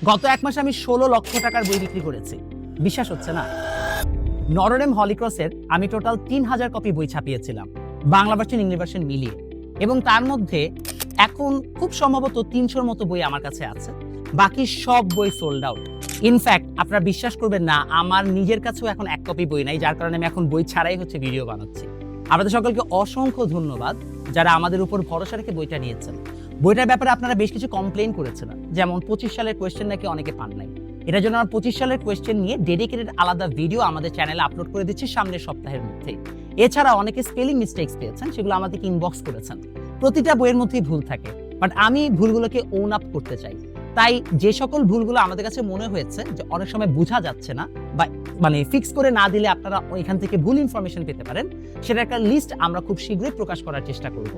গত 1 মাসে আমি 16 লক্ষ টাকার বই বিক্রি করেছি। বিশ্বাস হচ্ছে না? নরডেম হলিক্রসের আমি টোটাল 3000 কপি বই ছাপিয়েছিলাম, বাংলা ভার্সন ইংরেজি ভার্সন মিলিয়ে। এবং তার মধ্যে এখন খুব সম্ভবত 300-র মতো বই আমার কাছে আছে। বাকি সব বই সোল্ড আউট। ইনফ্যাক্ট আপনারা বিশ্বাস করবেন না, আমার নিজের কাছেও এখন 1 কপি বই নাই, যার কারণে আমি এখন বই ছাড়াই ভিডিও বানাচ্ছি। আপনাদের সকলকে অসংখ্য ধন্যবাদ যারা আমাদের উপর ভরসা রেখে বইটা নিয়েছেন। বইটার ব্যাপারে আপনারা বেশ কিছু কমপ্লেইন করেছেন, যেমন 25 সালের কোয়েশ্চেন নাকি অনেকে পান নাই। এটার জন্য আমরা 25 সালের কোয়েশ্চেন নিয়ে ডেডিকেটেড আলাদা ভিডিও আমাদের চ্যানেলে আপলোড করে দিচ্ছি সামনের সপ্তাহের মধ্যেই। এছাড়া অনেকে স্পেলিং মিস্টেক্স পেয়েছেন, সেগুলো আমাদেরকে ইনবক্স করেছেন। প্রতিটা বইয়ের মধ্যেই ভুল থাকে, বাট আমি ভুলগুলোকে ওন আপ করতে চাই। তাই যে সকল ভুলগুলো আমাদের কাছে মনে হয়েছে যে অনেক সময় বোঝা যাচ্ছে না বা ফিক্স করে না দিলে আপনারা এখান থেকে ভুল ইনফরমেশন পেতে পারেন, সেটা একটা লিস্ট আমরা খুব শীঘ্রই প্রকাশ করার চেষ্টা করব।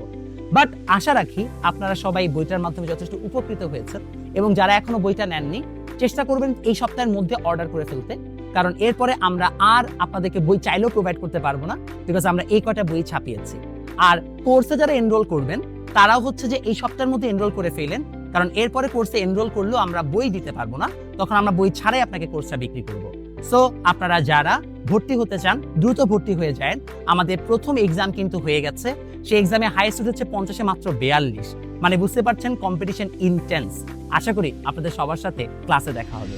বাট আশা রাখি আপনারা সবাই বইটার মাধ্যমে যথেষ্ট উপকৃত হয়েছেন, এবং যারা এখনো বইটা নেননি চেষ্টা করবেন এই সপ্তাহের মধ্যে অর্ডার করে ফেলতে, কারণ এরপরে আমরা আর আপনাদেরকে বই চাইলেও প্রোভাইড করতে পারবো না, বিকজ আমরা এই কটা বই ছাপিয়েছি। আর কোর্সে যারা এনরোল করবেন তারাও যে এই সপ্তাহের মধ্যে এনরোল করে ফেলেন, কারণ এরপরে কোর্সে এনরোল করলেও আমরা বই দিতে পারবো না, তখন আমরা বই ছাড়াই আপনাকে কোর্সটা বিক্রি করব। সো আপনারা যারা ভর্তি হতে চান দ্রুত ভর্তি হয়ে যান। আমাদের প্রথম এক্সাম কিন্তু হয়ে গেছে, সেই এক্সামে হাইয়েস্ট হচ্ছে 50-এ মাত্র 42। বুঝতে পারছেন, কম্পিটিশন ইন্টেন্স। আশা করি আপনাদের সবার সাথে ক্লাসে দেখা হবে।